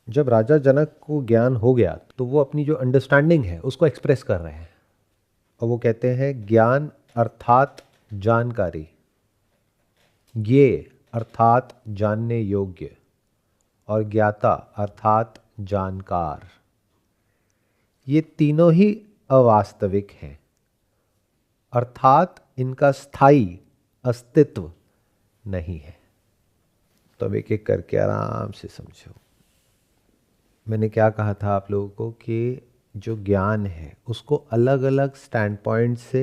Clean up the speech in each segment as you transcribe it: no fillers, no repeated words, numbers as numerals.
जब राजा जनक को ज्ञान हो गया तो वो अपनी जो अंडरस्टैंडिंग है उसको एक्सप्रेस कर रहे हैं, और वो कहते हैं ज्ञान अर्थात जानकारी, ज्ञे अर्थात जानने योग्य, और ज्ञाता अर्थात जानकार। ये तीनों ही अवास्तविक हैं, अर्थात इनका स्थायी अस्तित्व नहीं है। तो अब एक एक करके आराम से समझो। मैंने क्या कहा था आप लोगों को कि जो ज्ञान है उसको अलग अलग स्टैंड पॉइंट से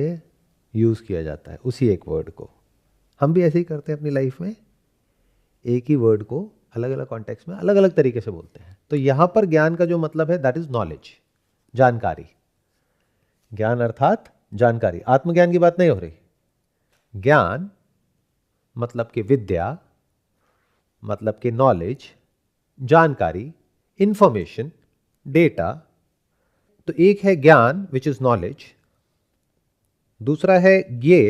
यूज़ किया जाता है। उसी एक वर्ड को हम भी ऐसे ही करते हैं अपनी लाइफ में, एक ही वर्ड को अलग अलग कॉन्टेक्स्ट में अलग अलग तरीके से बोलते हैं। तो यहाँ पर ज्ञान का जो मतलब है दैट इज नॉलेज, जानकारी। ज्ञान अर्थात जानकारी, आत्मज्ञान की बात नहीं हो रही। ज्ञान मतलब कि विद्या, मतलब कि नॉलेज, जानकारी, इंफॉर्मेशन, डेटा। तो एक है ज्ञान विच इज नॉलेज, दूसरा है ज्ञे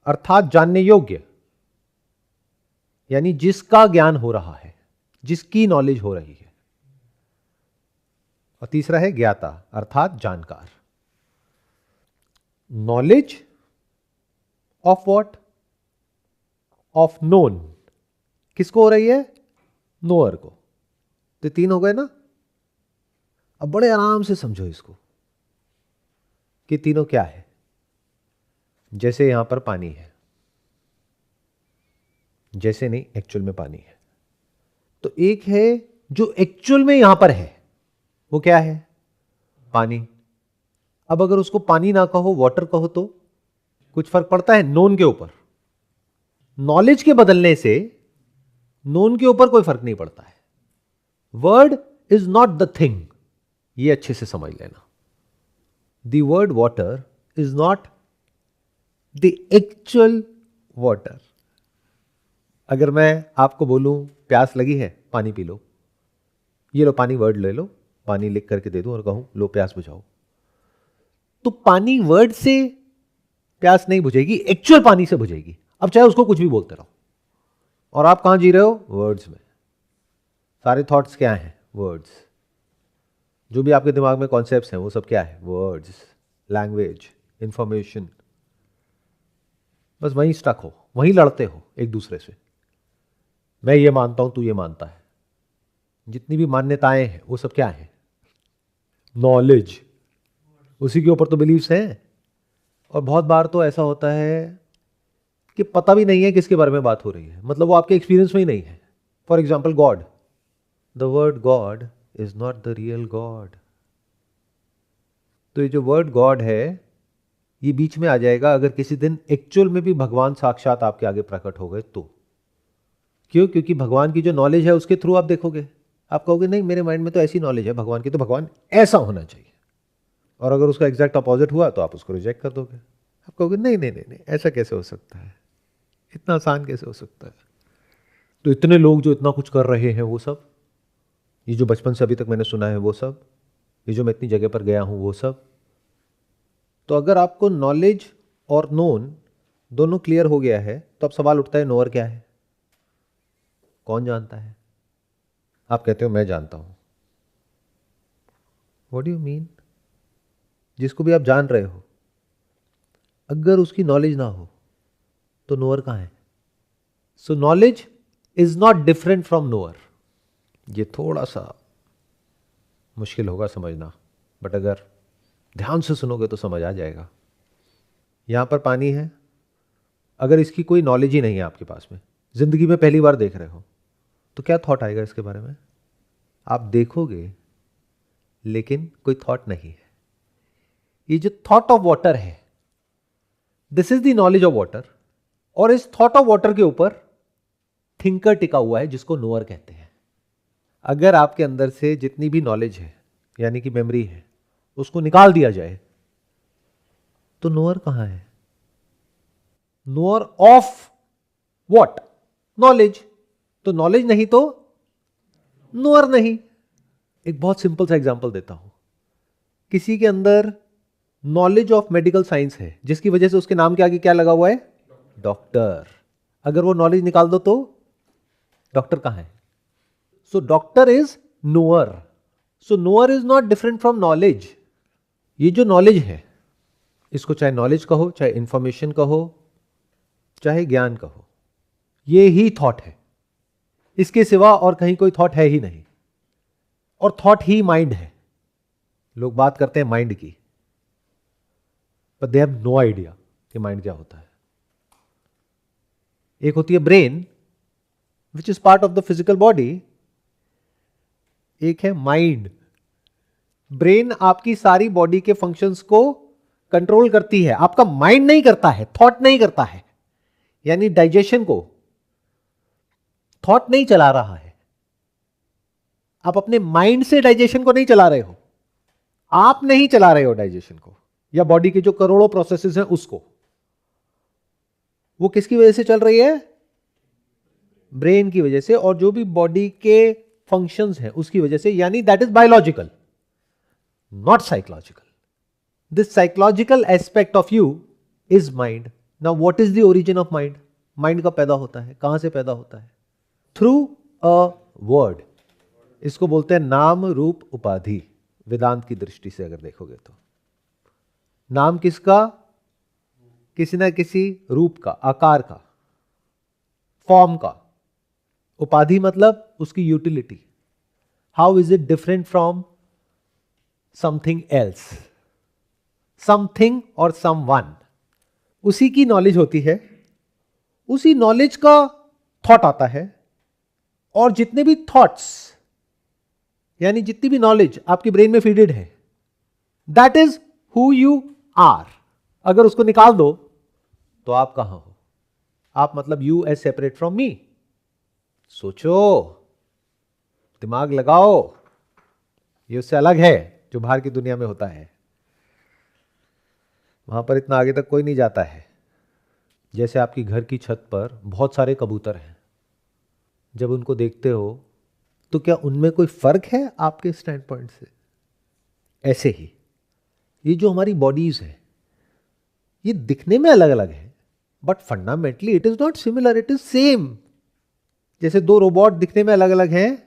अर्थात जानने योग्य, यानी जिसका ज्ञान हो रहा है, जिसकी नॉलेज हो रही है, और तीसरा है ज्ञाता अर्थात जानकार। Knowledge of what? Of known. किसको हो रही है? नोअर को। तो तीन हो गए ना। अब बड़े आराम से समझो इसको कि तीनों क्या है। जैसे यहां पर पानी है, जैसे नहीं, एक्चुअल में पानी है। तो एक है जो एक्चुअल में यहां पर है, वो क्या है? पानी। अब अगर उसको पानी ना कहो, वाटर कहो, तो कुछ फर्क पड़ता है? नोन के ऊपर, नॉलेज के बदलने से नोन के ऊपर कोई फर्क नहीं पड़ता है। Word is not the thing, ये अच्छे से समझ लेना। The word water is not the actual water. अगर मैं आपको बोलूं प्यास लगी है, पानी पी लो, ये लो पानी, वर्ड ले लो, पानी लिख करके दे दो और कहूं लो प्यास बुझाओ, तो पानी वर्ड से प्यास नहीं बुझेगी, एक्चुअल पानी से बुझेगी। अब चाहे उसको कुछ भी बोलते रहो। और आप कहां जी रहे हो? वर्ड्स में। सारे थॉट्स क्या हैं? वर्ड्स। जो भी आपके दिमाग में कॉन्सेप्ट्स हैं वो सब क्या है? Words, language, information. बस वहीं स्टक हो, वहीं लड़ते हो एक दूसरे से। मैं ये मानता हूं, तू ये मानता है। जितनी भी मान्यताएं हैं वो सब क्या है? नॉलेज। उसी के ऊपर तो बिलीव्स हैं। और बहुत बार तो ऐसा होता है कि पता भी नहीं है किसके बारे में बात हो रही है, मतलब वो आपके एक्सपीरियंस में ही नहीं है। For example God, the word God is not the real God. तो ये जो वर्ड गॉड है ये बीच में आ जाएगा अगर किसी दिन एक्चुअल में भी भगवान साक्षात आपके आगे प्रकट हो गए तो। क्यों? क्योंकि भगवान की जो नॉलेज है उसके थ्रू आप देखोगे, आप कहोगे नहीं मेरे माइंड में तो ऐसी नॉलेज है भगवान की, तो भगवान ऐसा होना चाहिए। और अगर उसका एग्जैक्ट अपोजिट हुआ तो आप उसको रिजेक्ट कर दोगे। आप कहोगे नहीं नहीं नहीं नहीं, ऐसा कैसे हो सकता है, इतना आसान कैसे हो सकता है। तो इतने लोग जो इतना कुछ कर रहे हैं वो सब, ये जो बचपन से अभी तक मैंने सुना है वो सब, ये जो मैं इतनी जगह पर गया हूं वो सब। तो अगर आपको नॉलेज और नोन दोनों क्लियर हो गया है तो अब सवाल उठता है नोअर क्या है? कौन जानता है? आप कहते हो मैं जानता हूं। What do you mean? जिसको भी आप जान रहे हो, अगर उसकी नॉलेज ना हो तो नोअर कहां है? सो knowledge is not different from knower. ये थोड़ा सा मुश्किल होगा समझना, बट अगर ध्यान से सुनोगे तो समझ आ जाएगा। यहां पर पानी है, अगर इसकी कोई नॉलेज ही नहीं है आपके पास में, जिंदगी में पहली बार देख रहे हो, तो क्या थॉट आएगा इसके बारे में? आप देखोगे लेकिन कोई थॉट नहीं है। ये जो थॉट ऑफ वाटर है, this is the knowledge of water, और इस थॉट ऑफ वाटर के ऊपर थिंकर टिका हुआ है जिसको नोअर कहते हैं। अगर आपके अंदर से जितनी भी नॉलेज है यानी कि मेमोरी है उसको निकाल दिया जाए तो नोअर कहां है? Knower of what? नॉलेज। तो नॉलेज नहीं तो नोअर नहीं। एक बहुत सिंपल सा एग्जांपल देता हूं। किसी के अंदर नॉलेज ऑफ मेडिकल साइंस है जिसकी वजह से उसके नाम के आगे क्या लगा हुआ है? डॉक्टर। अगर वो नॉलेज निकाल दो तो डॉक्टर कहां है? So doctor is knower. So knower is not different from knowledge. ये जो नॉलेज है, इसको चाहे नॉलेज कहो, चाहे इंफॉर्मेशन कहो, चाहे ज्ञान कहो, ये ही थॉट है. इसके सिवा और कहीं कोई थॉट है ही नहीं. और थॉट ही माइंड है. लोग बात करते हैं माइंड की, but they have no idea कि माइंड क्या होता है. एक होती है brain, which is part of the physical body. एक है माइंड. ब्रेन आपकी सारी बॉडी के फंक्शंस को कंट्रोल करती है, आपका माइंड नहीं करता है, थॉट नहीं करता है. यानी डाइजेशन को थॉट नहीं चला रहा है. आप अपने माइंड से डाइजेशन को नहीं चला रहे हो. आप नहीं चला रहे हो डाइजेशन को, या बॉडी के जो करोड़ों प्रोसेसेस हैं उसको. वो किसकी वजह से चल रही है? ब्रेन की वजह से. और जो भी बॉडी के फंक्शंस हैं उसकी वजह से. यानी that is biological, not psychological. This psychological aspect of you is mind. Now what is the origin of mind? Mind कब पैदा होता है, कहां से पैदा होता है? Through a word. इसको बोलते हैं नाम रूप उपाधि. वेदांत की दृष्टि से अगर देखोगे तो नाम किसका? किसी ना किसी रूप का, आकार का, फॉर्म का. उपाधि मतलब उसकी utility. How is it different from something else, something और समवन. उसी की नॉलेज होती है, उसी नॉलेज का थॉट आता है. और जितने भी थॉट्स, यानी जितनी भी नॉलेज आपकी ब्रेन में फीडेड है, that is who you are. अगर उसको निकाल दो तो आप कहां हो? आप मतलब you as separate from me. सोचो, दिमाग लगाओ. ये उससे अलग है जो बाहर की दुनिया में होता है. वहां पर इतना आगे तक कोई नहीं जाता है. जैसे आपकी घर की छत पर बहुत सारे कबूतर हैं. जब उनको देखते हो तो क्या उनमें कोई फर्क है आपके स्टैंड पॉइंट से? ऐसे ही ये जो हमारी बॉडीज है, ये दिखने में अलग अलग है, but fundamentally it is not similar, it is same. जैसे दो रोबोट दिखने में अलग अलग हैं,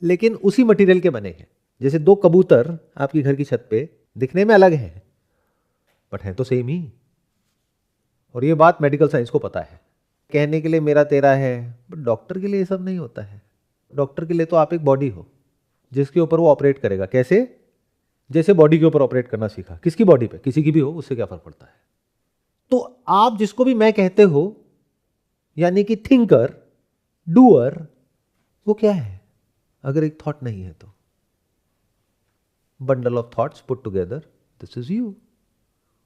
लेकिन उसी मटेरियल के बने हैं. जैसे दो कबूतर आपकी घर की छत पे दिखने में अलग हैं, बट हैं तो सेम ही. और ये बात मेडिकल साइंस को पता है. कहने के लिए मेरा तेरा है, बट डॉक्टर के लिए ये सब नहीं होता है. डॉक्टर के लिए तो आप एक बॉडी हो जिसके ऊपर वो ऑपरेट करेगा. कैसे? जैसे बॉडी के ऊपर ऑपरेट करना सीखा. किसकी बॉडी पे? किसी की भी हो, उससे क्या फर्क पड़ता है? तो आप जिसको भी मैं कहते हो, यानी कि थिंकर, डूअर, वो क्या है अगर एक थॉट नहीं है तो? Bundle of thoughts put together, this is you.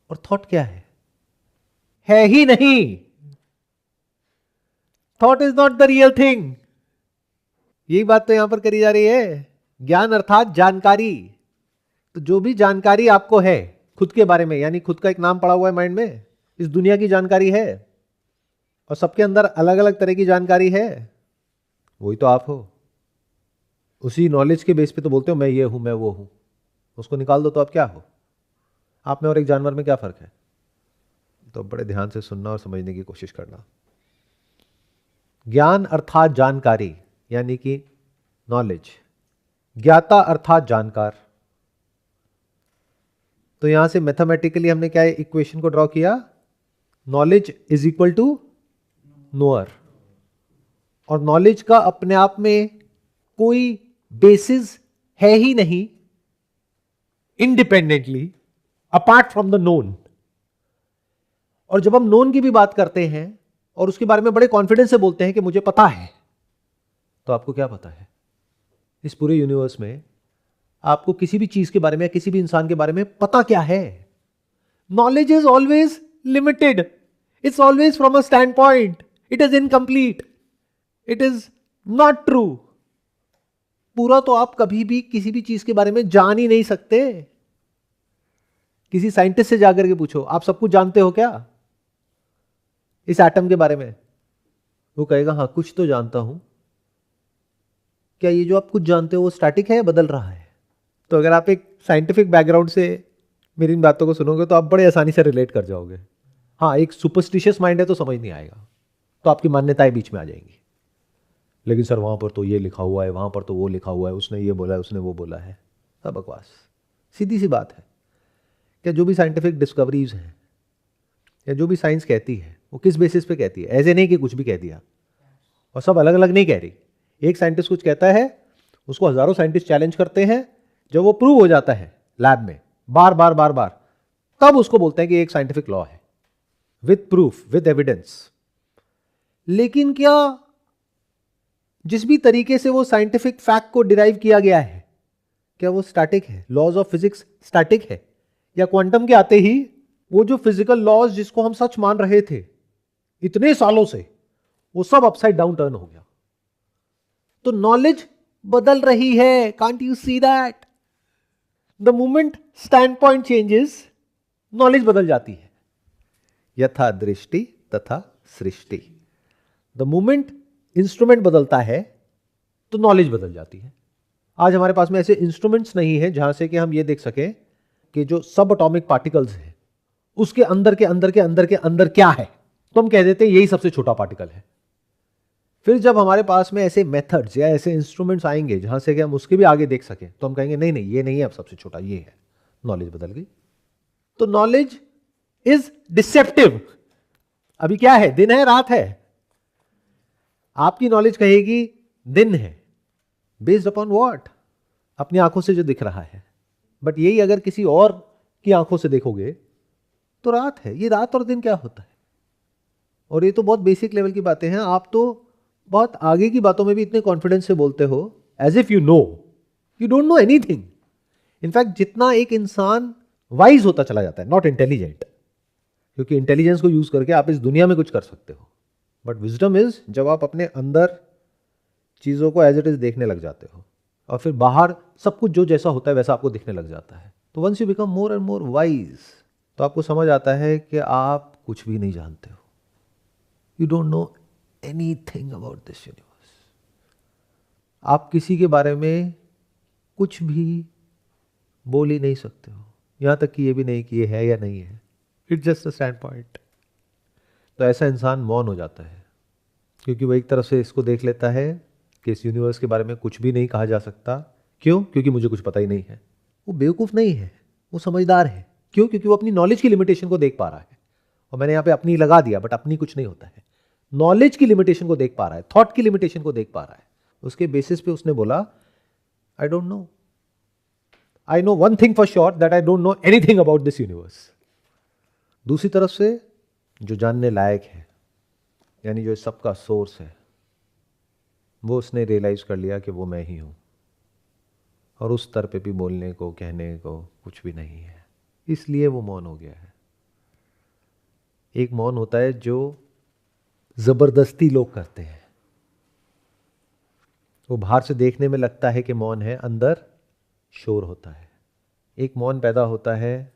और थॉट क्या है ही नहीं. Thought is not the real thing. यही बात तो यहां पर करी जा रही है. ज्ञान अर्थात जानकारी. तो जो भी जानकारी आपको है खुद के बारे में, यानी खुद का एक नाम पड़ा हुआ है माइंड में, इस दुनिया की जानकारी है. और सबके अंदर अलग अलग तरह की जानकारी है. वही तो आप हो. उसी नॉलेज के बेस पे तो बोलते हो मैं ये हूं, मैं वो हूं. उसको निकाल दो तो आप क्या हो? आप में और एक जानवर में क्या फर्क है? तो बड़े ध्यान से सुनना और समझने की कोशिश करना. ज्ञान अर्थात जानकारी, यानी कि नॉलेज. ज्ञाता अर्थात जानकार. तो यहां से मैथमेटिकली हमने क्या इक्वेशन को ड्रॉ किया? Knowledge is equal to knower. और नॉलेज का अपने आप में कोई बेसिस है ही नहीं, independently apart from the known. और जब हम नोन की भी बात करते हैं और उसके बारे में बड़े कॉन्फिडेंस से बोलते हैं कि मुझे पता है, तो आपको क्या पता है? इस पूरे यूनिवर्स में आपको किसी भी चीज के बारे में, किसी भी इंसान के बारे में पता क्या है? Knowledge is always limited. It's always from a stand point. It is incomplete. It is not true. पूरा तो आप कभी भी किसी भी चीज के बारे में जान ही नहीं सकते. किसी साइंटिस्ट से जाकर के पूछो, आप सब कुछ जानते हो क्या इस एटम के बारे में? वो कहेगा हाँ कुछ तो जानता हूं. क्या ये जो आप कुछ जानते हो वो स्टैटिक है या बदल रहा है? तो अगर आप एक साइंटिफिक बैकग्राउंड से मेरी इन बातों को सुनोगे तो आप बड़े आसानी से रिलेट कर जाओगे. हाँ, एक सुपरस्टिशियस माइंड है तो समझ नहीं आएगा, तो आपकी मान्यताएं बीच में आ जाएंगी. लेकिन सर वहाँ पर तो ये लिखा हुआ है, वहाँ पर तो वो लिखा हुआ है, उसने ये बोला है, उसने वो बोला है। सब बकवास। सीधी सी बात है, क्या जो भी साइंटिफिक डिस्कवरीज हैं या जो भी साइंस कहती है वो किस बेसिस पे कहती है? ऐसे नहीं कि कुछ भी कह दिया, और सब अलग अलग नहीं कह रही। एक साइंटिस्ट कुछ कहता है, उसको हजारों साइंटिस्ट चैलेंज करते हैं, जब वो प्रूव हो जाता है लैब में बार बार बार बार, तब उसको बोलते हैं कि एक साइंटिफिक लॉ है, विद प्रूफ, विद एविडेंस। लेकिन क्या जिस भी तरीके से वो साइंटिफिक फैक्ट को डिराइव किया गया है, क्या वो स्टैटिक है? लॉज ऑफ फिजिक्स स्टैटिक है? या क्वांटम के आते ही वो जो फिजिकल लॉज जिसको हम सच मान रहे थे इतने सालों से, वो सब अपसाइड डाउन टर्न हो गया? तो नॉलेज बदल रही है। Can't you see that? The moment stand point changes, knowledge बदल जाती है। यथा दृष्टि तथा सृष्टि। द मोमेंट इंस्ट्रूमेंट बदलता है तो नॉलेज बदल जाती है। आज हमारे पास में ऐसे इंस्ट्रूमेंट्स नहीं है जहां से कि हम ये देख सकें कि जो सब एटॉमिक पार्टिकल्स हैं उसके अंदर के अंदर के अंदर के अंदर क्या है, तो हम कह देते हैं यही सबसे छोटा पार्टिकल है। फिर जब हमारे पास में ऐसे मेथड्स या ऐसे इंस्ट्रूमेंट्स आएंगे जहां से कि हम उसके भी आगे देख सकें, तो हम कहेंगे नहीं नहीं ये नहीं है अब सबसे छोटा, ये है। नॉलेज बदल गई। तो नॉलेज इज डिसेप्टिव। अभी क्या है, दिन है रात है? आपकी नॉलेज कहेगी दिन है, बेस्ड अपॉन व्हाट? अपनी आंखों से जो दिख रहा है। बट यही अगर किसी और की आंखों से देखोगे तो रात है। ये रात और दिन क्या होता है? और ये तो बहुत बेसिक लेवल की बातें हैं। आप तो बहुत आगे की बातों में भी इतने कॉन्फिडेंस से बोलते हो, as if you know. You don't know anything. In fact जितना एक इंसान वाइज होता चला जाता है, नॉट इंटेलिजेंट, क्योंकि इंटेलिजेंस को यूज करके आप इस दुनिया में कुछ कर सकते हो, बट विजडम इज जब आप अपने अंदर चीजों को एज इट इज देखने लग जाते हो और फिर बाहर सब कुछ जो जैसा होता है वैसा आपको दिखने लग जाता है। तो once you become more and more wise, तो आपको समझ आता है कि आप कुछ भी नहीं जानते हो। You don't know anything about this universe. आप किसी के बारे में कुछ भी बोल ही नहीं सकते हो, यहां तक कि ये भी नहीं कि ये है या नहीं है। It's just a stand point. तो ऐसा इंसान मौन हो जाता है, क्योंकि वो एक तरफ से इसको देख लेता है कि इस यूनिवर्स के बारे में कुछ भी नहीं कहा जा सकता। क्यों? क्योंकि मुझे कुछ पता ही नहीं है। वो बेवकूफ़ नहीं है, वो समझदार है। क्यों? क्योंकि वो अपनी नॉलेज की लिमिटेशन को देख पा रहा है। और मैंने यहाँ पे अपनी लगा दिया, बट अपनी कुछ नहीं होता है। नॉलेज की लिमिटेशन को देख पा रहा है, थॉट की लिमिटेशन को देख पा रहा है। उसके बेसिस पे उसने बोला I don't know. I know one thing for sure, that I don't know anything about this universe. दूसरी तरफ से जो जानने लायक है, यानी जो सबका सोर्स है, वो उसने रियलाइज कर लिया कि वो मैं ही हूं, और उस स्तर पे भी बोलने को कहने को कुछ भी नहीं है, इसलिए वो मौन हो गया है। एक मौन होता है जो जबरदस्ती लोग करते हैं। वो बाहर से देखने में लगता है कि मौन है, अंदर शोर होता है। एक मौन पैदा होता है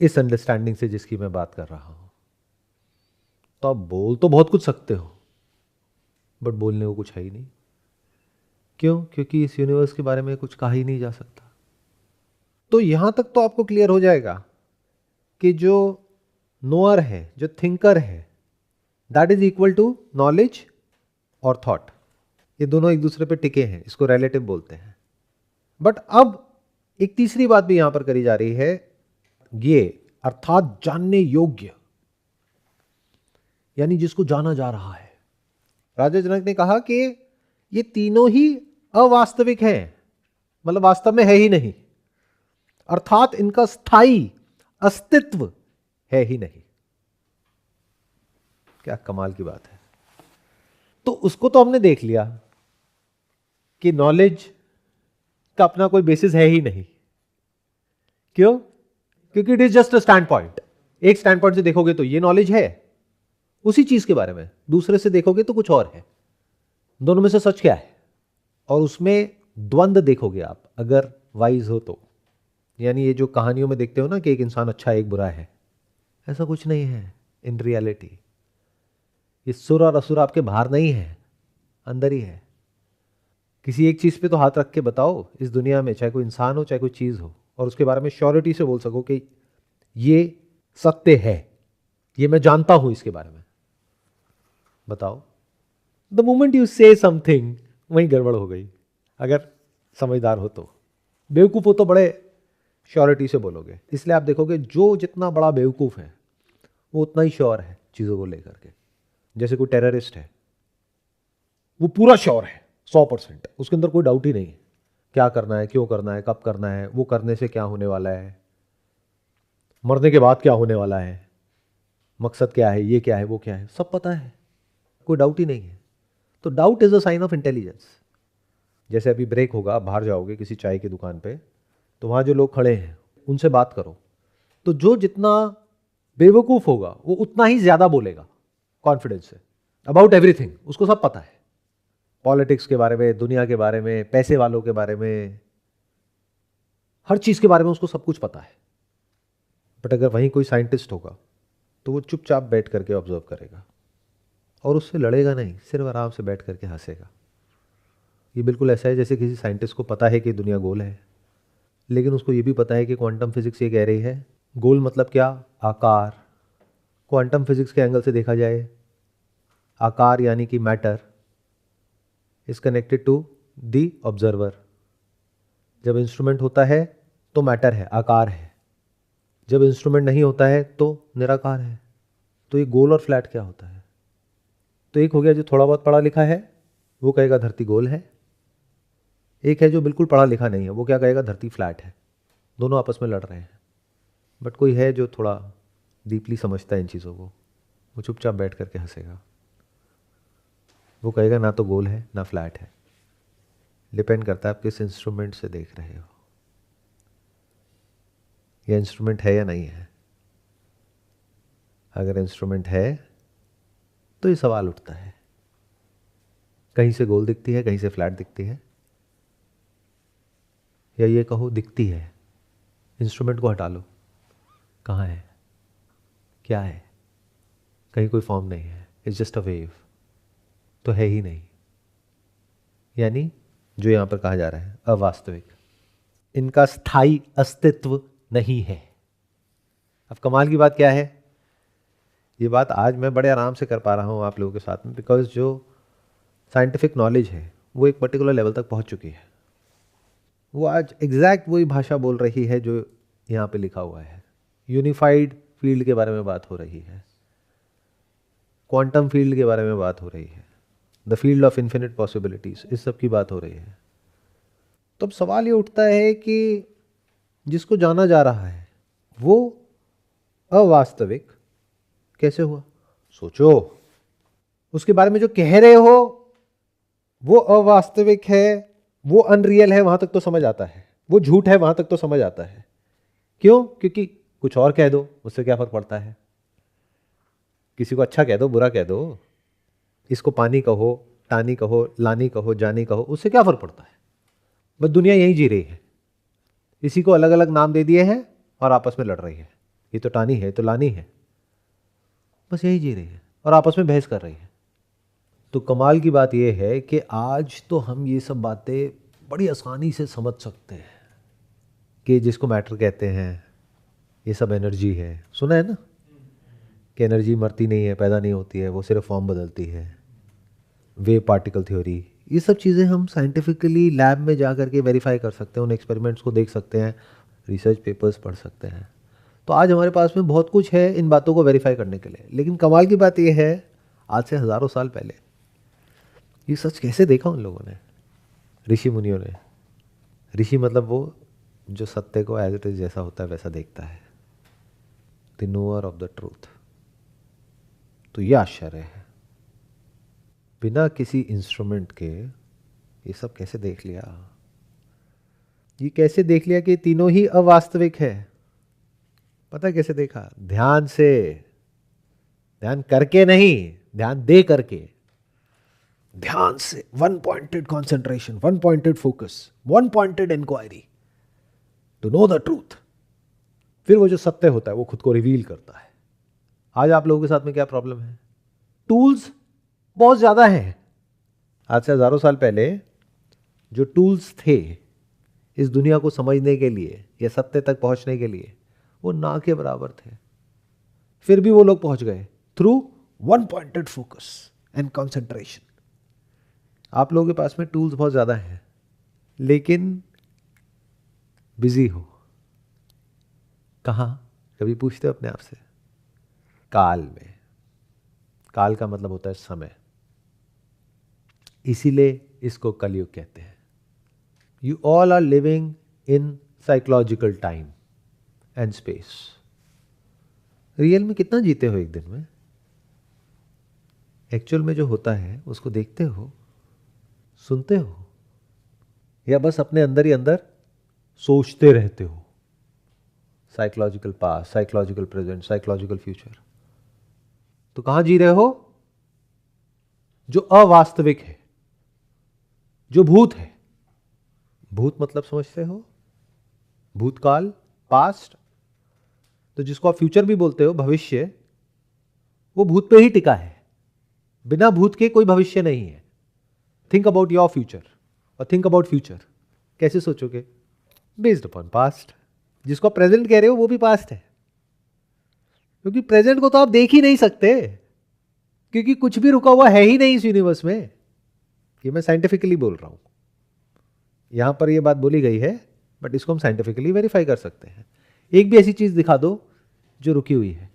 इस अंडरस्टैंडिंग से जिसकी मैं बात कर रहा हूं। तो आप बोल तो बहुत कुछ सकते हो, बट बोलने को कुछ है ही नहीं। क्यों? क्योंकि इस यूनिवर्स के बारे में कुछ कहा ही नहीं जा सकता। तो यहां तक तो आपको क्लियर हो जाएगा कि जो नोअर है, जो थिंकर है, that is equal to knowledge और थॉट। ये दोनों एक दूसरे पे टिके हैं, इसको रिलेटिव बोलते हैं। बट अब एक तीसरी बात भी यहां पर करी जा रही है, ये अर्थात जानने योग्य, यानी जिसको जाना जा रहा है। राजा जनक ने कहा कि ये तीनों ही अवास्तविक हैं, मतलब वास्तव में है ही नहीं, अर्थात इनका स्थायी अस्तित्व है ही नहीं। क्या कमाल की बात है। तो उसको तो हमने देख लिया कि नॉलेज का अपना कोई बेसिस है ही नहीं। क्यों? क्योंकि it is just a stand point. एक स्टैंड पॉइंट से देखोगे तो ये नॉलेज है उसी चीज के बारे में, दूसरे से देखोगे तो कुछ और है। दोनों में से सच क्या है? और उसमें द्वंद्व देखोगे आप, अगर वाइज हो तो। यानी ये जो कहानियों में देखते हो ना कि एक इंसान अच्छा है एक बुरा है, ऐसा कुछ नहीं है इन रियलिटी। ये सुर और असुर आपके बाहर नहीं है, अंदर ही है। किसी एक चीज पे तो हाथ रख के बताओ इस दुनिया में, चाहे कोई इंसान हो चाहे कोई चीज हो, और उसके बारे में श्योरिटी से बोल सको कि ये सत्य है, ये मैं जानता हूं इसके बारे में। बताओ। द मोमेंट यू से समथिंग वहीं गड़बड़ हो गई। अगर समझदार हो तो, बेवकूफ़ हो तो बड़े श्योरिटी से बोलोगे। इसलिए आप देखोगे जो जितना बड़ा बेवकूफ़ है वो उतना ही श्योर है चीज़ों को लेकर के। जैसे कोई टेररिस्ट है, वो पूरा श्योर है 100%, उसके अंदर कोई डाउट ही नहीं है क्या करना है, क्यों करना है, कब करना है, वो करने से क्या होने वाला है, मरने के बाद क्या होने वाला है, मकसद क्या है, ये क्या है, वो क्या है, सब पता है, कोई डाउट ही नहीं है। तो doubt is a sign of intelligence. जैसे अभी ब्रेक होगा, आप बाहर जाओगे किसी चाय की दुकान पे, तो वहाँ जो लोग खड़े हैं उनसे बात करो, तो जो जितना बेवकूफ़ होगा वो उतना ही ज़्यादा बोलेगा कॉन्फिडेंस से अबाउट एवरीथिंग। उसको सब पता है, पॉलिटिक्स के बारे में, दुनिया के बारे में, पैसे वालों के बारे में, हर चीज़ के बारे में उसको सब कुछ पता है। बट अगर वहीं कोई साइंटिस्ट होगा तो वो चुपचाप बैठ करके ऑब्जर्व करेगा और उससे लड़ेगा नहीं, सिर्फ आराम से बैठ करके हंसेगा। ये बिल्कुल ऐसा है जैसे किसी साइंटिस्ट को पता है कि दुनिया गोल है, लेकिन उसको ये भी पता है कि क्वांटम फिजिक्स ये कह रही है, गोल मतलब क्या, आकार। क्वांटम फिजिक्स के एंगल से देखा जाए, आकार यानी कि matter is connected to the observer. जब इंस्ट्रूमेंट होता है तो मैटर है, आकार है, जब इंस्ट्रूमेंट नहीं होता है तो निराकार है। तो ये गोल और फ्लैट क्या होता है? तो एक हो गया जो थोड़ा बहुत पढ़ा लिखा है, वो कहेगा धरती गोल है। एक है जो बिल्कुल पढ़ा लिखा नहीं है, वो क्या कहेगा, धरती फ्लैट है। दोनों आपस में लड़ रहे हैं। बट कोई है जो थोड़ा डीपली समझता है इन चीज़ों को, वो चुपचाप बैठ करके हंसेगा। वो कहेगा ना तो गोल है ना फ्लैट है। डिपेंड करता है आप किस इंस्ट्रूमेंट से देख रहे हो, ये इंस्ट्रूमेंट है या नहीं है। अगर इंस्ट्रूमेंट है तो ये सवाल उठता है, कहीं से गोल दिखती है, कहीं से फ्लैट दिखती है, या ये कहो दिखती है। इंस्ट्रूमेंट को हटा लो, कहाँ है, क्या है? कहीं कोई फॉर्म नहीं है, इट्स जस्ट अ वेव, तो है ही नहीं। यानी जो यहाँ पर कहा जा रहा है अवास्तविक, इनका स्थायी अस्तित्व नहीं है। अब कमाल की बात क्या है, ये बात आज मैं बड़े आराम से कर पा रहा हूँ आप लोगों के साथ में, बिकॉज जो साइंटिफिक नॉलेज है वो एक पर्टिकुलर लेवल तक पहुँच चुकी है। वो आज एग्जैक्ट वही भाषा बोल रही है जो यहाँ पे लिखा हुआ है। यूनिफाइड फील्ड के बारे में बात हो रही है, क्वांटम फील्ड के बारे में बात हो रही है, the field of infinite possibilities, इस सब की बात हो रही है। तो अब सवाल ये उठता है कि जिसको जाना जा रहा है वो अवास्तविक कैसे हुआ? सोचो, उसके बारे में जो कह रहे हो वो अवास्तविक है, वो अनरियल है, वहां तक तो समझ आता है, वो झूठ है वहां तक तो समझ आता है। क्यों? क्योंकि कुछ और कह दो, उससे क्या फर्क पड़ता है? किसी को अच्छा कह दो, बुरा कह दो, इसको पानी कहो, टानी कहो, लानी कहो, जानी कहो, उससे क्या फर्क पड़ता है? बस दुनिया यही जी रही है, इसी को अलग अलग नाम दे दिए हैं और आपस में लड़ रही है। ये तो टानी है, तो लानी है, बस यही जी रही है और आपस में बहस कर रही है। तो कमाल की बात यह है कि आज तो हम ये सब बातें बड़ी आसानी से समझ सकते हैं कि जिसको मैटर कहते हैं ये सब एनर्जी है। सुना है ना कि एनर्जी मरती नहीं है, पैदा नहीं होती है, वो सिर्फ फॉर्म बदलती है। वेव पार्टिकल थ्योरी, ये सब चीज़ें हम साइंटिफिकली लैब में जा करके वेरीफाई कर सकते हैं, उन एक्सपेरिमेंट्स को देख सकते हैं, रिसर्च पेपर्स पढ़ सकते हैं। तो आज हमारे पास में बहुत कुछ है इन बातों को वेरीफाई करने के लिए। लेकिन कमाल की बात यह है, आज से हज़ारों साल पहले ये सच कैसे देखा उन लोगों ने, ऋषि मुनियों ने। ऋषि मतलब वो जो सत्य को एज इट इज जैसा होता है वैसा देखता है, the knower of the truth. तो ये आश्चर्य है, बिना किसी इंस्ट्रूमेंट के ये सब कैसे देख लिया? ये कैसे देख लिया कि तीनों ही अवास्तविक है? पता कैसे देखा? ध्यान से, ध्यान करके नहीं, ध्यान दे करके। ध्यान से, one pointed concentration, one pointed focus, one pointed inquiry to know the truth. फिर वो जो सत्य होता है वो खुद को रिवील करता है। आज आप लोगों के साथ में क्या प्रॉब्लम है? टूल्स बहुत ज्यादा हैं। आज से हजारों साल पहले जो टूल्स थे इस दुनिया को समझने के लिए या सत्य तक पहुंचने के लिए, वो ना के बराबर थे। फिर भी वो लोग पहुंच गए through one pointed focus and concentration. आप लोगों के पास में टूल्स बहुत ज़्यादा हैं, लेकिन बिजी हो कहाँ? कभी पूछते हो अपने आप से? काल में। काल का मतलब होता है समय, इसीलिए इसको कलयुग कहते हैं। You all are living in psychological time and space. Real में कितना जीते हो एक दिन में? एक्चुअल में जो होता है उसको देखते हो, सुनते हो, या बस अपने अंदर ही अंदर सोचते रहते हो? Psychological past, psychological present, psychological future. तो कहां जी रहे हो? जो अवास्तविक है, जो भूत है। भूत मतलब समझते हो? भूतकाल, पास्ट। तो जिसको आप फ्यूचर भी बोलते हो, भविष्य, वो भूत पे ही टिका है। बिना भूत के कोई भविष्य नहीं है। थिंक अबाउट योर फ्यूचर और थिंक अबाउट फ्यूचर। कैसे सोचोगे? Based upon past. जिसको प्रेजेंट कह रहे हो वो भी पास्ट है, क्योंकि प्रेजेंट को तो आप देख ही नहीं सकते, क्योंकि कुछ भी रुका हुआ है ही नहीं इस यूनिवर्स में। ये मैं साइंटिफिकली बोल रहा हूं, यहां पर ये बात बोली गई है, बट इसको हम साइंटिफिकली वेरीफाई कर सकते हैं। एक भी ऐसी चीज दिखा दो जो रुकी हुई है।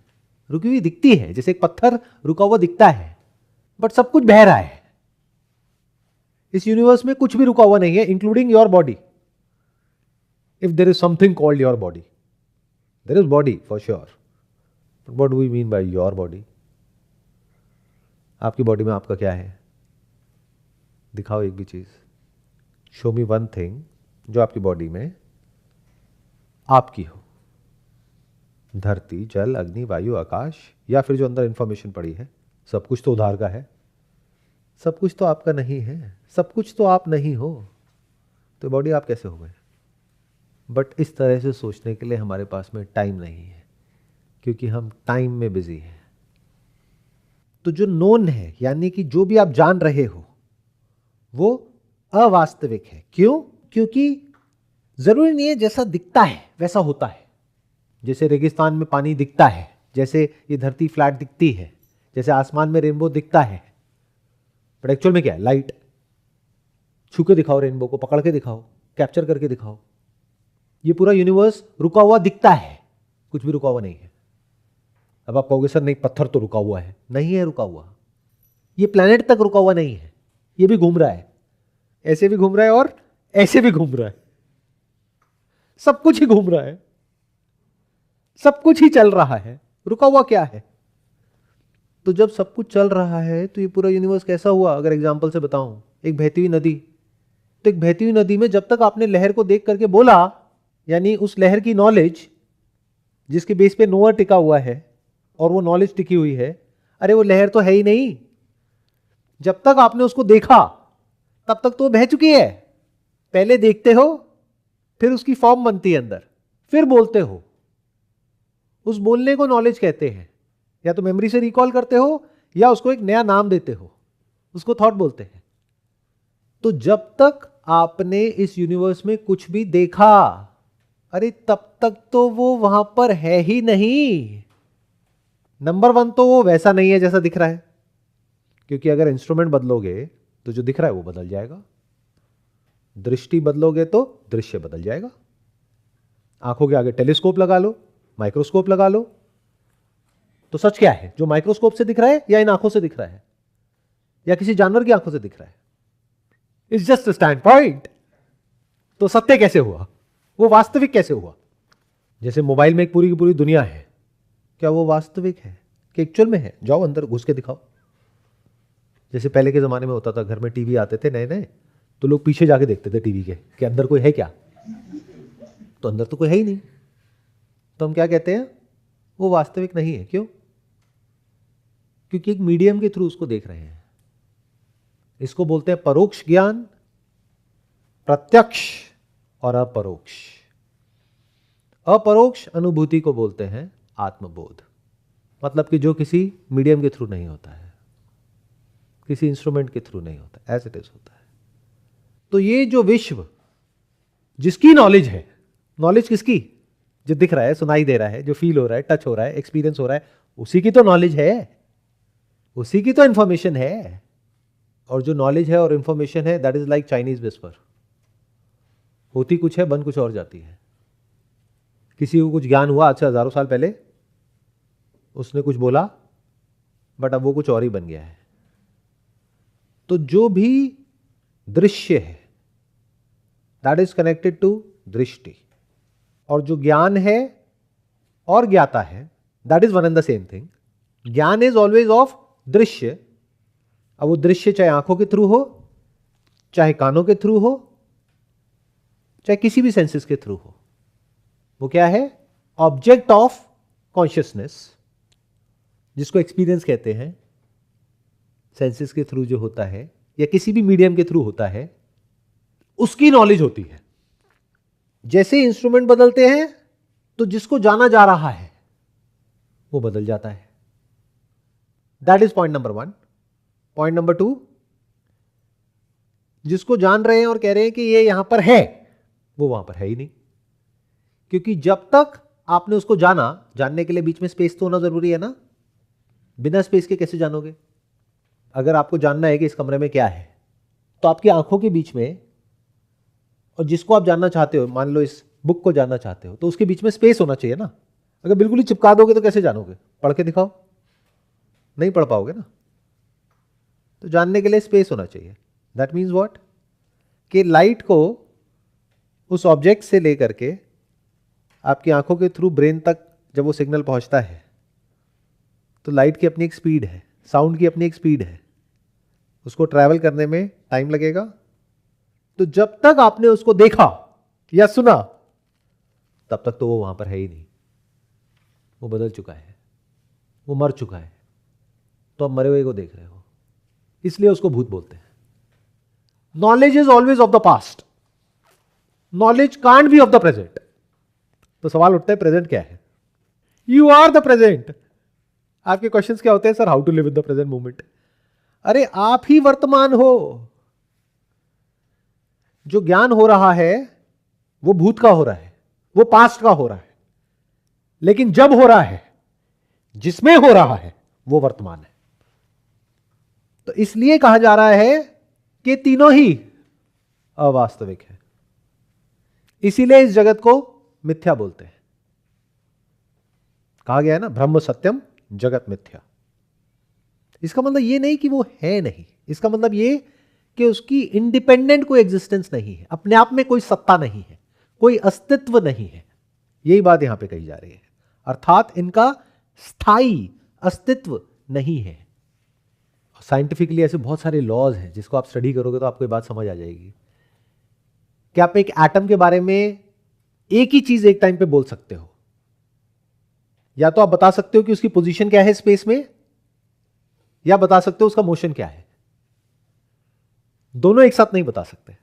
रुकी हुई दिखती है, जैसे एक पत्थर रुका हुआ दिखता है, बट सब कुछ बह रहा है। इस यूनिवर्स में कुछ भी रुका हुआ नहीं है, including your body. If there is something called your body, there is body for sure, but what do we mean by your body? आपकी बॉडी में आपका क्या है? दिखाओ एक भी चीज। शो मी वन थिंग जो आपकी बॉडी में आपकी हो। धरती, जल, अग्नि, वायु, आकाश, या फिर जो अंदर इंफॉर्मेशन पड़ी है, सब कुछ तो उधार का है। सब कुछ तो आपका नहीं है, सब कुछ तो आप नहीं हो, तो बॉडी आप कैसे हो गए? बट इस तरह से सोचने के लिए हमारे पास में टाइम नहीं है, क्योंकि हम टाइम में बिजी हैं। तो जो नोन है, यानी कि जो भी आप जान रहे हो, वो अवास्तविक है। क्यों? क्योंकि जरूरी नहीं है जैसा दिखता है वैसा होता है। जैसे रेगिस्तान में पानी दिखता है, जैसे ये धरती फ्लैट दिखती है, जैसे आसमान में रेनबो दिखता है, बट एक्चुअल में क्या है? लाइट। छू के दिखाओ रेनबो को, पकड़ के दिखाओ, कैप्चर करके दिखाओ। ये पूरा यूनिवर्स रुका हुआ दिखता है, कुछ भी रुका हुआ नहीं है। अब आप कहोगे सर नहीं, पत्थर तो रुका हुआ है। नहीं है रुका हुआ। ये प्लेनेट तक रुका हुआ नहीं है, ये भी घूम रहा है, ऐसे भी घूम रहा है और ऐसे भी घूम रहा है। सब कुछ ही घूम रहा है, सब कुछ ही चल रहा है। रुका हुआ क्या है? तो जब सब कुछ चल रहा है तो ये पूरा यूनिवर्स कैसा हुआ? अगर एग्जांपल से बताऊं, एक बहती हुई नदी। तो एक बहती हुई नदी में जब तक आपने लहर को देख करके बोला, यानी उस लहर की नॉलेज जिसके बेस पे नोअर टिका हुआ है और वो नॉलेज टिकी हुई है, अरे वो लहर तो है ही नहीं। जब तक आपने उसको देखा तब तक तो बह चुकी है। पहले देखते हो, फिर उसकी फॉर्म बनती है अंदर, फिर बोलते हो। उस बोलने को नॉलेज कहते हैं। या तो मेमोरी से रिकॉल करते हो, या उसको एक नया नाम देते हो, उसको थॉट बोलते हैं। तो जब तक आपने इस यूनिवर्स में कुछ भी देखा, अरे तब तक तो वो वहां पर है ही नहीं। नंबर वन तो वो वैसा नहीं है जैसा दिख रहा है, क्योंकि अगर इंस्ट्रूमेंट बदलोगे तो जो दिख रहा है वो बदल जाएगा। दृष्टि बदलोगे तो दृश्य बदल जाएगा। आंखों के आगे टेलीस्कोप लगा लो, माइक्रोस्कोप लगा लो, तो सच क्या है? जो माइक्रोस्कोप से दिख रहा है या इन आंखों से दिख रहा है या किसी जानवर की आंखों से दिख रहा है? It's just a stand point. तो सत्य कैसे हुआ? वो वास्तविक कैसे हुआ? जैसे मोबाइल में एक पूरी की पूरी दुनिया है, क्या वो वास्तविक है कि एक्चुअल में है? जाओ अंदर घुस के दिखाओ। जैसे पहले के जमाने में होता था, घर में टीवी आते थे नए नए, तो लोग पीछे जाके देखते थे टीवी के कि अंदर कोई है क्या। तो अंदर तो कोई है ही नहीं, तो हम क्या कहते हैं? वो वास्तविक नहीं है। क्यों? क्योंकि एक मीडियम के थ्रू उसको देख रहे हैं। इसको बोलते हैं परोक्ष ज्ञान, प्रत्यक्ष और अपरोक्ष। अपरोक्ष अनुभूति को बोलते हैं आत्मबोध। मतलब कि जो किसी मीडियम के थ्रू नहीं होता है, किसी इंस्ट्रूमेंट के थ्रू नहीं होता, एज इट इज होता है। तो ये जो विश्व जिसकी नॉलेज है, नॉलेज किसकी? जो दिख रहा है, सुनाई दे रहा है, जो फील हो रहा है, टच हो रहा है, एक्सपीरियंस हो रहा है, उसी की तो नॉलेज है, उसी की तो इंफॉर्मेशन है। और जो नॉलेज है और इंफॉर्मेशन है that is like Chinese whisper, होती कुछ है बन कुछ और जाती है। किसी को कुछ ज्ञान हुआ आज से हजारों साल पहले, उसने कुछ बोला बट अब वो कुछ और ही बन गया है। तो जो भी दृश्य है दैट इज कनेक्टेड टू दृष्टि, और जो ज्ञान है और ज्ञाता है that is one and the same thing. ज्ञान इज ऑलवेज ऑफ दृश्य। अब वो दृश्य चाहे आंखों के थ्रू हो, चाहे कानों के थ्रू हो, चाहे किसी भी सेंसेस के थ्रू हो, वो क्या है? ऑब्जेक्ट ऑफ कॉन्शियसनेस, जिसको एक्सपीरियंस कहते हैं। सेंसेस के थ्रू जो होता है या किसी भी मीडियम के थ्रू होता है, उसकी नॉलेज होती है। जैसे इंस्ट्रूमेंट बदलते हैं तो जिसको जाना जा रहा है वो बदल जाता है। That is point number 1। Point number 2, जिसको जान रहे हैं और कह रहे हैं कि ये यहां पर है, वो वहां पर है ही नहीं, क्योंकि जब तक आपने उसको जाना, जानने के लिए बीच में स्पेस तो होना जरूरी है ना। बिना स्पेस के कैसे जानोगे? अगर आपको जानना है कि इस कमरे में क्या है, तो आपकी आंखों के बीच में और जिसको आप जानना चाहते हो, मान लो इस बुक को जानना चाहते हो, तो उसके बीच में स्पेस होना चाहिए ना। अगर बिल्कुल ही चिपका दोगे तो कैसे जानोगे? पढ़ के दिखाओ, नहीं पढ़ पाओगे ना। तो जानने के लिए स्पेस होना चाहिए। That means what? कि लाइट को उस ऑब्जेक्ट से लेकर के आपकी आंखों के थ्रू ब्रेन तक जब वो सिग्नल पहुंचता है, तो लाइट की अपनी एक स्पीड है, साउंड की अपनी एक स्पीड है, उसको ट्रैवल करने में टाइम लगेगा। तो जब तक आपने उसको देखा या सुना, तब तक तो वो वहां पर है ही नहीं, वो बदल चुका है, वो मर चुका है। तो आप मरे हुए को देख रहे हो, इसलिए उसको भूत बोलते हैं। Knowledge is always of the past, knowledge can't be of the present. तो सवाल उठता है प्रेजेंट क्या है? You are the present. आपके क्वेश्चंस क्या होते हैं? Sir how to live in the present moment. अरे आप ही वर्तमान हो। जो ज्ञान हो रहा है वो भूत का हो रहा है, वो पास्ट का हो रहा है, लेकिन जब हो रहा है, जिसमें हो रहा है, वो वर्तमान है। तो इसलिए कहा जा रहा है कि तीनों ही अवास्तविक है। इसीलिए इस जगत को मिथ्या बोलते हैं। कहा गया है ना, ब्रह्म सत्यम जगत मिथ्या। इसका मतलब यह नहीं कि वो है नहीं, इसका मतलब यह कि उसकी इंडिपेंडेंट कोई एग्जिस्टेंस नहीं है, अपने आप में कोई सत्ता नहीं है, कोई अस्तित्व नहीं है। यही बात यहां पे कही जा रही है। अर्थात इनका स्थायी अस्तित्व नहीं है। साइंटिफिकली ऐसे बहुत सारे लॉज हैं, जिसको आप स्टडी करोगे तो आपको ये बात समझ आ जाएगी कि आप एक एटम के बारे में एक ही चीज एक टाइम पे बोल सकते हो। या तो आप बता सकते हो कि उसकी पोजीशन क्या है स्पेस में, या बता सकते हो उसका मोशन क्या है। दोनों एक साथ नहीं बता सकते।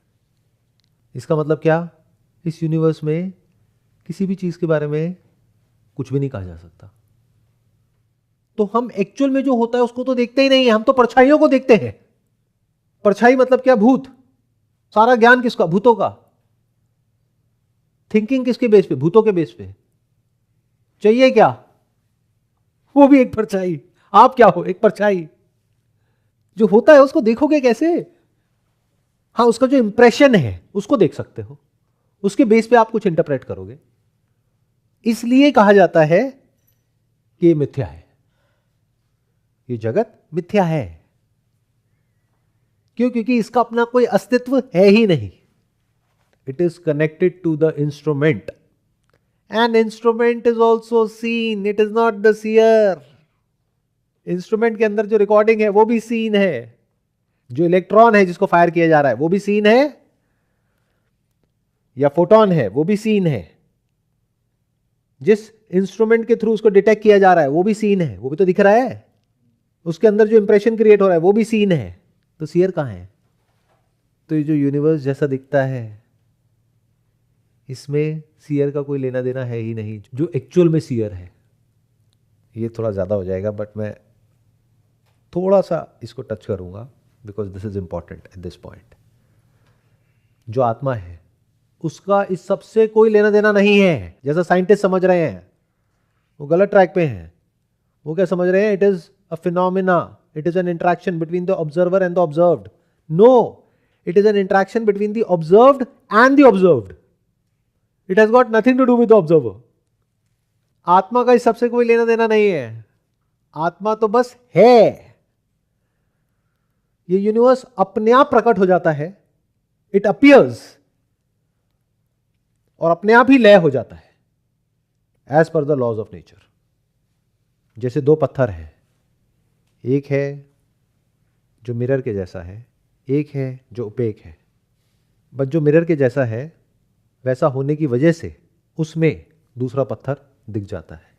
इसका मतलब क्या? इस यूनिवर्स में किसी भी चीज के बारे में कुछ भी नहीं कहा जा सकता। तो हम एक्चुअल में जो होता है उसको तो देखते ही नहीं है, हम तो परछाइयों को देखते हैं। परछाई मतलब क्या? भूत। सारा ज्ञान किसका? भूतों का। थिंकिंग किसके बेस पे? भूतों के बेस पे। चाहिए क्या? वो भी एक परछाई। आप क्या हो? एक परछाई। जो होता है उसको देखोगे कैसे? हाँ, उसका जो इंप्रेशन है उसको देख सकते हो, उसके बेस पे आप कुछ इंटरप्रेट करोगे। इसलिए कहा जाता है कि ये मिथ्या है, ये जगत मिथ्या है। क्यों? क्योंकि इसका अपना कोई अस्तित्व है ही नहीं। It is connected to the instrument, and instrument is also seen, it is not the seer. Instrument के अंदर जो रिकॉर्डिंग है वो भी सीन है, जो इलेक्ट्रॉन है जिसको फायर किया जा रहा है वो भी सीन है, या फोटोन है वो भी सीन है, जिस इंस्ट्रूमेंट के थ्रू उसको डिटेक्ट किया जा रहा है वो भी सीन है, वो भी तो दिख रहा है। उसके अंदर जो इंप्रेशन क्रिएट हो रहा है वो भी सीन है। तो सीयर कहां है? तो ये जो यूनिवर्स जैसा दिखता है, इसमें सीयर का कोई लेना देना है ही नहीं। जो एक्चुअल में सीयर है, ये थोड़ा ज्यादा हो जाएगा बट मैं थोड़ा सा इसको टच करूंगा because this is important at this point. जो आत्मा है उसका इस सबसे कोई लेना देना नहीं है, जैसा साइंटिस्ट समझ रहे हैं। वो गलत ट्रैक पे हैं। वो क्या समझ रहे हैं? It is a phenomena, it is an interaction between the observer and the observed. No, it is an interaction between the observed and the observed. It has got nothing to do with the observer. आत्मा का इस सबसे कोई लेना देना नहीं है. आत्मा तो बस है. ये यूनिवर्स अपने आप प्रकट हो जाता है. इट अपीयर्स और अपने आप ही लय हो जाता है as per the laws of nature. जैसे दो पत्थर हैं, एक है जो मिरर के जैसा है, एक है जो ओपेक है. बट जो मिरर के जैसा है वैसा होने की वजह से उसमें दूसरा पत्थर दिख जाता है.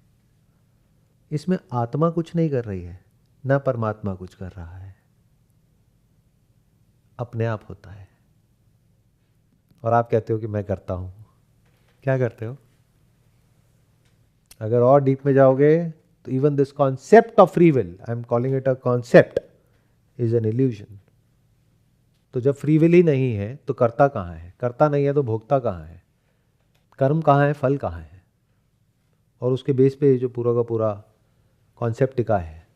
इसमें आत्मा कुछ नहीं कर रही है, ना परमात्मा कुछ कर रहा है, अपने आप होता है. और आप कहते हो कि मैं करता हूं. क्या करते हो? अगर और डीप में जाओगे तो even this concept of free will, I am calling it a concept, is an illusion. तो जब फ्री विल ही नहीं है तो कर्ता कहाँ है? कर्ता नहीं है तो भोक्ता कहाँ है? कर्म कहाँ है? फल कहाँ है? और उसके बेस पे जो पूरा का पूरा कॉन्सेप्ट टिका है,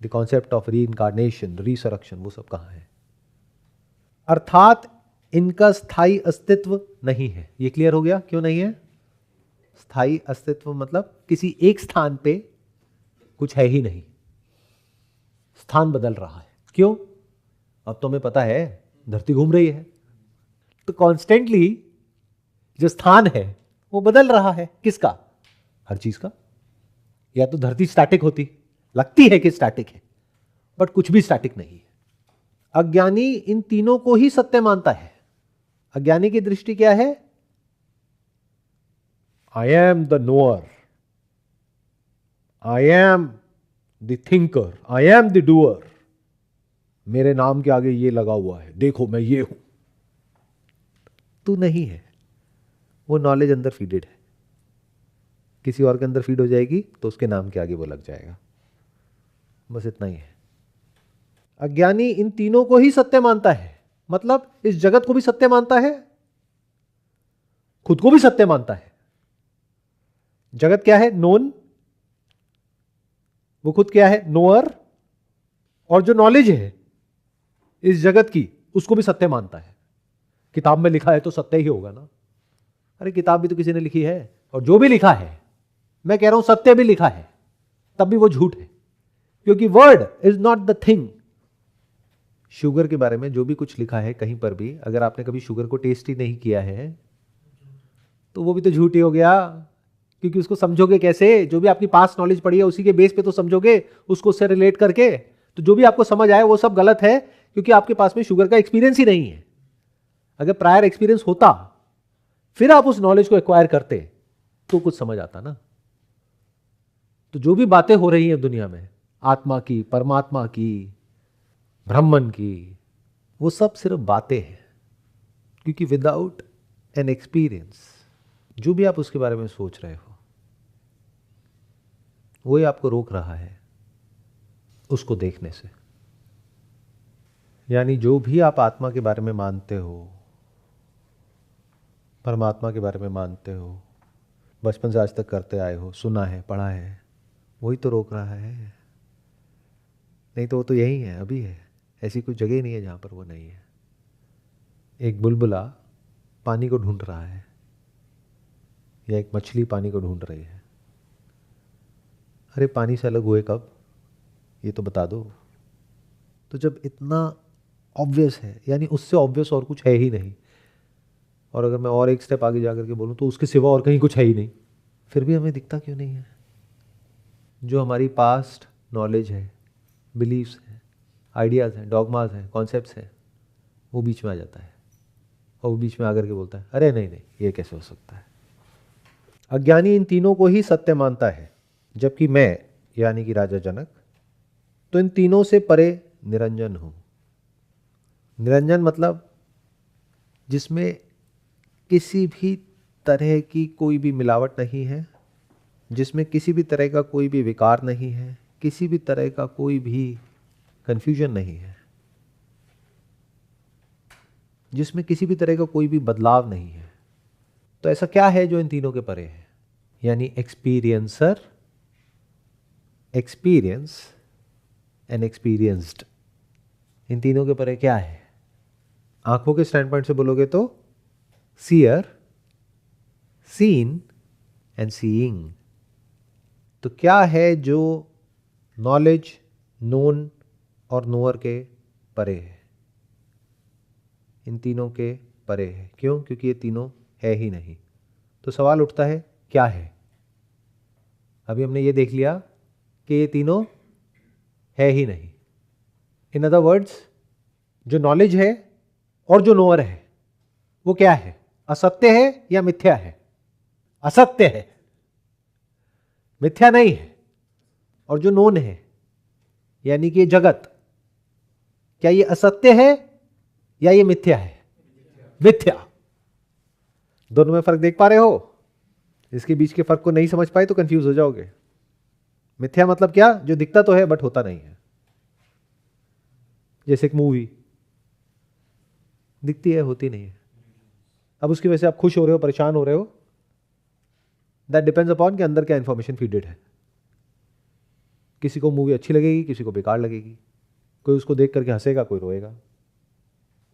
द कॉन्सेप्ट ऑफ री इनकारनेशन, रिसरेक्शन, वो सब कहाँ है? अर्थात इनका स्थायी अस्तित्व नहीं है. ये क्लियर हो गया क्यों नहीं है? स्थायी अस्तित्व मतलब किसी एक स्थान पे कुछ है ही नहीं, स्थान बदल रहा है. क्यों? अब तो हमें पता है धरती घूम रही है, तो कॉन्स्टेंटली जो स्थान है वो बदल रहा है. किसका? हर चीज का. या तो धरती स्टैटिक होती, लगती है कि स्टैटिक है, बट कुछ भी स्टैटिक नहीं है. अज्ञानी इन तीनों को ही सत्य मानता है. अज्ञानी की दृष्टि क्या है? I am the knower, I am the thinker, I am the doer. मेरे नाम के आगे ये लगा हुआ है, देखो मैं ये हूं. तू नहीं है. वो नॉलेज अंदर फीडेड है. किसी और के अंदर फीड हो जाएगी तो उसके नाम के आगे वो लग जाएगा. बस इतना ही है. अज्ञानी इन तीनों को ही सत्य मानता है, मतलब इस जगत को भी सत्य मानता है, खुद को भी सत्य मानता है. जगत क्या है? नोन. वो खुद क्या है? नोअर. और जो नॉलेज है इस जगत की उसको भी सत्य मानता है. किताब में लिखा है तो सत्य ही होगा ना. अरे किताब भी तो किसी ने लिखी है, और जो भी लिखा है, मैं कह रहा हूं सत्य भी लिखा है, तब भी वो झूठ है, क्योंकि word is not the thing. Sugar के बारे में जो भी कुछ लिखा है कहीं पर भी, अगर आपने कभी शुगर को टेस्ट ही नहीं किया है तो वो भी तो झूठ ही हो गया. क्योंकि उसको समझोगे कैसे? जो भी आपकी पास्ट नॉलेज पड़ी है उसी के बेस पे तो समझोगे, उसको उससे रिलेट करके. तो जो भी आपको समझ आए वो सब गलत है, क्योंकि आपके पास में शुगर का एक्सपीरियंस ही नहीं है. अगर प्रायर एक्सपीरियंस होता फिर आप उस नॉलेज को एक्वायर करते तो कुछ समझ आता ना. तो जो भी बातें हो रही हैं दुनिया में, आत्मा की, परमात्मा की, ब्रह्मन की, वो सब सिर्फ बातें हैं. क्योंकि विदाउट एन एक्सपीरियंस जो भी आप उसके बारे में सोच रहे हो वही आपको रोक रहा है उसको देखने से. यानी जो भी आप आत्मा के बारे में मानते हो, परमात्मा के बारे में मानते हो, बचपन से आज तक करते आए हो, सुना है, पढ़ा है, वही तो रोक रहा है. नहीं तो वो तो यही है, अभी है. ऐसी कोई जगह नहीं है जहां पर वो नहीं है. एक बुलबुला पानी को ढूंढ रहा है, या एक मछली पानी को ढूंढ रही है. अरे पानी से अलग हुए कब? ये तो बता दो. तो जब इतना ऑब्वियस है, यानी उससे ऑब्वियस और कुछ है ही नहीं, और अगर मैं और एक स्टेप आगे जाकर के बोलूं तो उसके सिवा और कहीं कुछ है ही नहीं, फिर भी हमें दिखता क्यों नहीं है? जो हमारी पास्ट नॉलेज है, बिलीव्स हैं, आइडियाज हैं, डॉगमाज हैं, कॉन्सेप्ट्स हैं, वो बीच में आ जाता है. और वो बीच में आकर के बोलता है अरे नहीं नहीं, ये कैसे हो सकता है? अज्ञानी इन तीनों को ही सत्य मानता है, जबकि मैं यानी कि राजा जनक तो इन तीनों से परे निरंजन हूं. निरंजन मतलब जिसमें किसी भी तरह की कोई भी मिलावट नहीं है, जिसमें किसी भी तरह का कोई भी विकार नहीं है, किसी भी तरह का कोई भी कंफ्यूजन नहीं है, जिसमें किसी भी तरह का कोई भी बदलाव नहीं है. तो ऐसा क्या है जो इन तीनों के परे है? यानी एक्सपीरियंसर, एक्सपीरियंस एंड एक्सपीरियंस्ड। इन तीनों के परे क्या है? आंखों के स्टैंड पॉइंट से बोलोगे तो सीयर, सीन एंड सीइंग। तो क्या है जो नॉलेज, नोन और नोअर के परे है? इन तीनों के परे है। क्यों? क्योंकि ये तीनों है ही नहीं। तो सवाल उठता है क्या है? अभी हमने ये देख लिया कि ये तीनों है ही नहीं। इन अदर वर्ड्स, जो नॉलेज है और जो नोअर है वो क्या है? असत्य है या मिथ्या है? असत्य है, मिथ्या नहीं है। और जो नोन है यानी कि ये जगत, क्या ये असत्य है या ये मिथ्या है? मिथ्या। दोनों में फर्क देख पा रहे हो? इसके बीच के फर्क को नहीं समझ पाए तो कंफ्यूज हो जाओगे। मिथ्या मतलब क्या? जो दिखता तो है बट होता नहीं है। जैसे एक मूवी दिखती है, होती नहीं है। अब उसकी वजह से आप खुश हो रहे हो, परेशान हो रहे हो, दैट डिपेंड्स अपॉन कि अंदर क्या इंफॉर्मेशन फीडेड है। किसी को मूवी अच्छी लगेगी, किसी को बेकार लगेगी, कोई उसको देख करके हंसेगा, कोई रोएगा।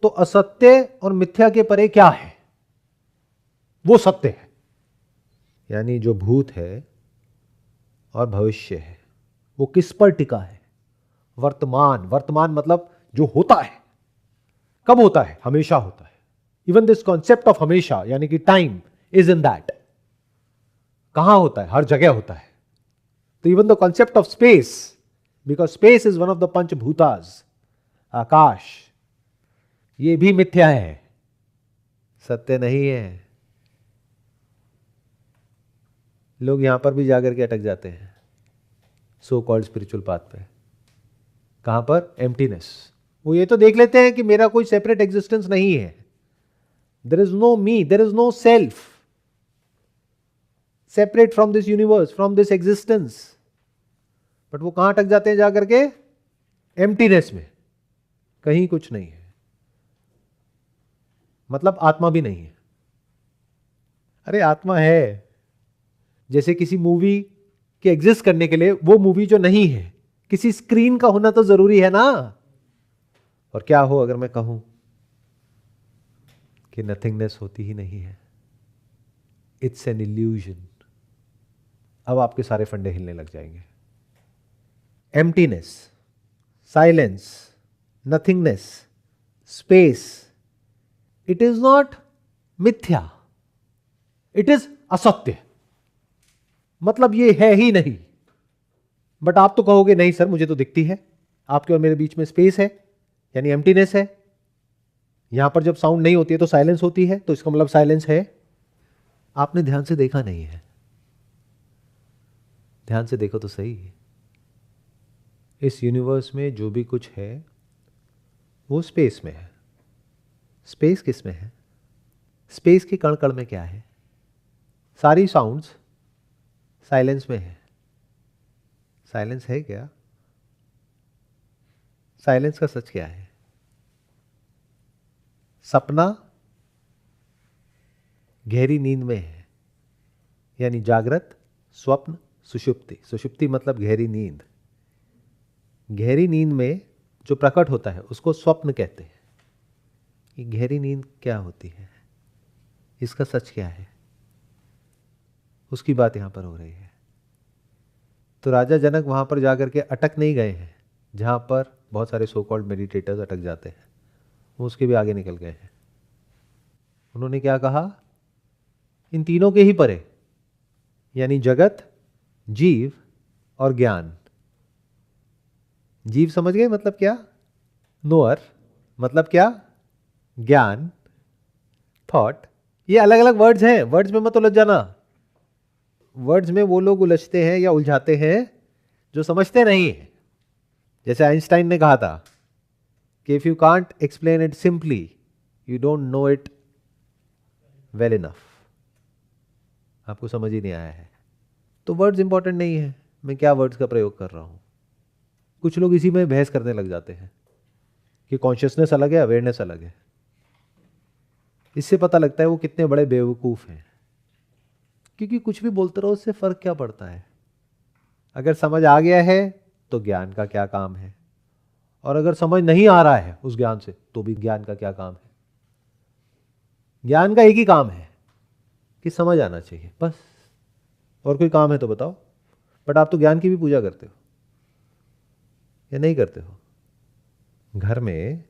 तो असत्य और मिथ्या के परे क्या है? वो सत्य है। यानी जो भूत है और भविष्य है वो किस पर टिका है? वर्तमान। वर्तमान मतलब जो होता है। कब होता है? हमेशा होता है। इवन दिस कॉन्सेप्ट ऑफ हमेशा यानी कि टाइम इज इन दैट। कहां होता है? हर जगह होता है। तो even the concept of space, because space is one of the panchabhutas, आकाश, ये भी मिथ्या है, सत्य नहीं है। लोग यहां पर भी जाकर के अटक जाते हैं सो कॉल्ड स्पिरिचुअल पाथ पे। कहां पर? एम्प्टीनेस। वो ये तो देख लेते हैं कि मेरा कोई सेपरेट एग्जिस्टेंस नहीं है, there is no me, there is no self separate from this universe, from this existence. But वो कहां अटक जाते हैं जाकर के? एम्प्टीनेस में। कहीं कुछ नहीं है, मतलब आत्मा भी नहीं है। अरे आत्मा है। जैसे किसी मूवी के एग्जिस्ट करने के लिए वो मूवी जो नहीं है, किसी स्क्रीन का होना तो जरूरी है ना। और क्या हो अगर मैं कहूं कि नथिंगनेस होती ही नहीं है, इट्स एन इल्यूजन। अब आपके सारे फंडे हिलने लग जाएंगे। Emptiness, silence, nothingness, space, it is not मिथ्या, इट इज असत्य। मतलब ये है ही नहीं। बट आप तो कहोगे नहीं सर मुझे तो दिखती है। आपके और मेरे बीच में स्पेस है यानी एम्प्टीनेस है। यहां पर जब साउंड नहीं होती है तो साइलेंस होती है, तो इसका मतलब साइलेंस है। आपने ध्यान से देखा नहीं है। ध्यान से देखो तो सही। इस यूनिवर्स में जो भी कुछ है वो स्पेस में है। स्पेस किस में है? स्पेस के कण कण में क्या है? सारी साउंड्स साइलेंस में है। साइलेंस है क्या? साइलेंस का सच क्या है? सपना गहरी नींद में है, यानी जागृत, स्वप्न, सुषुप्ति। सुषुप्ति मतलब गहरी नींद। गहरी नींद में जो प्रकट होता है उसको स्वप्न कहते हैं। ये गहरी नींद क्या होती है? इसका सच क्या है? उसकी बात यहां पर हो रही है। तो राजा जनक वहां पर जाकर के अटक नहीं गए हैं जहां पर बहुत सारे सो कॉल्ड मेडिटेटर्स अटक जाते हैं। वो उसके भी आगे निकल गए हैं। उन्होंने क्या कहा? इन तीनों के ही परे, यानी जगत, जीव और ज्ञान। जीव समझ गए मतलब क्या? नोअर मतलब क्या? ज्ञान, थॉट। ये अलग अलग वर्ड्स हैं, वर्ड्स में मत उलझ जाना। वर्ड्स में वो लोग उलझते हैं या उलझाते हैं जो समझते नहीं है। जैसे आइंस्टाइन ने कहा था कि if you can't explain it simply you don't no it well enough. आपको समझ ही नहीं आया है। तो वर्ड्स इंपॉर्टेंट नहीं है, मैं क्या वर्ड्स का प्रयोग कर रहा हूं। कुछ लोग इसी में बहस करने लग जाते हैं कि कॉन्शियसनेस अलग है, अवेयरनेस अलग है। इससे पता लगता है वो कितने बड़े बेवकूफ हैं, क्योंकि कुछ भी बोलते रहो उससे फर्क क्या पड़ता है। अगर समझ आ गया है तो ज्ञान का क्या काम है। और अगर समझ नहीं आ रहा है उस ज्ञान से तो भी ज्ञान का क्या काम है? ज्ञान का एक ही काम है कि समझ आना चाहिए, बस। और कोई काम है तो बताओ। बट आप तो ज्ञान की भी पूजा करते हो या नहीं करते हो? घर में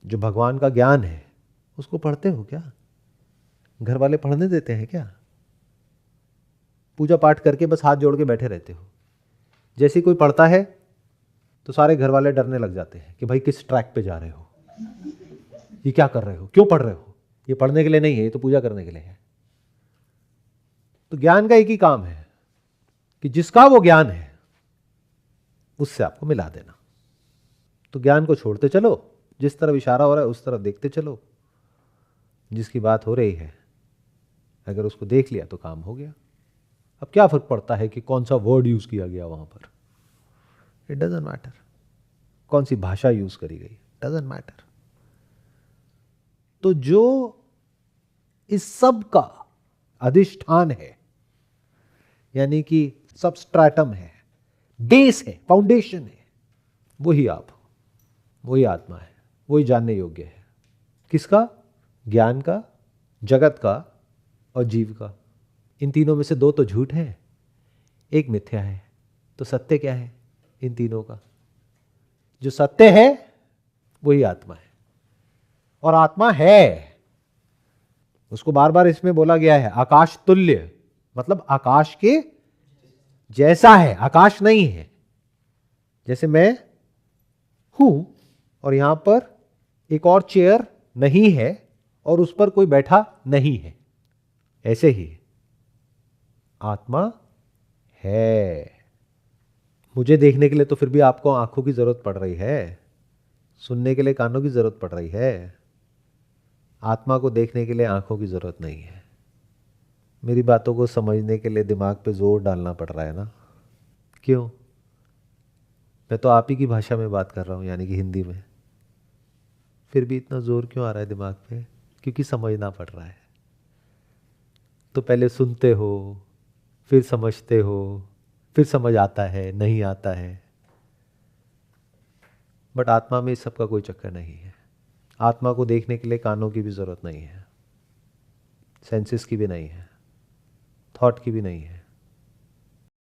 जो भगवान का ज्ञान है उसको पढ़ते हो क्या? घर वाले पढ़ने देते हैं क्या? पूजा पाठ करके बस हाथ जोड़ के बैठे रहते हो। जैसे ही कोई पढ़ता है तो सारे घर वाले डरने लग जाते हैं कि भाई किस ट्रैक पे जा रहे हो, ये क्या कर रहे हो, क्यों पढ़ रहे हो, ये पढ़ने के लिए नहीं है, ये तो पूजा करने के लिए है। तो ज्ञान का एक ही काम है कि जिसका वो ज्ञान है उससे आपको मिला देना। तो ज्ञान को छोड़ते चलो, जिस तरफ इशारा हो रहा है उस तरफ देखते चलो। जिसकी बात हो रही है अगर उसको देख लिया तो काम हो गया। अब क्या फर्क पड़ता है कि कौन सा वर्ड यूज किया गया वहां पर? It doesn't matter. कौन सी भाषा यूज करी गई, डजंट मैटर। तो जो इस सब का अधिष्ठान है, यानी कि सबस्ट्रैटम है, बेस है, फाउंडेशन है, वही आप हो, वही आत्मा है, वही जानने योग्य है। किसका? ज्ञान का, जगत का और जीव का। इन तीनों में से दो तो झूठ है, एक मिथ्या है। तो सत्य क्या है इन तीनों का? जो सत्य है वही आत्मा है। और आत्मा है, उसको बार बार इसमें बोला गया है आकाश तुल्य, मतलब आकाश के जैसा है, आकाश नहीं है। जैसे मैं हूं और यहां पर एक और चेयर नहीं है और उस पर कोई बैठा नहीं है, ऐसे ही आत्मा है। मुझे देखने के लिए तो फिर भी आपको आंखों की जरूरत पड़ रही है, सुनने के लिए कानों की जरूरत पड़ रही है। आत्मा को देखने के लिए आंखों की जरूरत नहीं है। मेरी बातों को समझने के लिए दिमाग पे जोर डालना पड़ रहा है ना? क्यों? मैं तो आप ही की भाषा में बात कर रहा हूं, यानी कि हिंदी में। फिर भी इतना जोर क्यों आ रहा है दिमाग पे? क्योंकि समझना पड़ रहा है। तो पहले सुनते हो, फिर समझते हो, फिर समझ आता है, नहीं आता है। बट आत्मा में इस सब का कोई चक्कर नहीं है। आत्मा को देखने के लिए कानों की भी जरूरत नहीं है, सेंसेस की भी नहीं है, थॉट की भी नहीं है।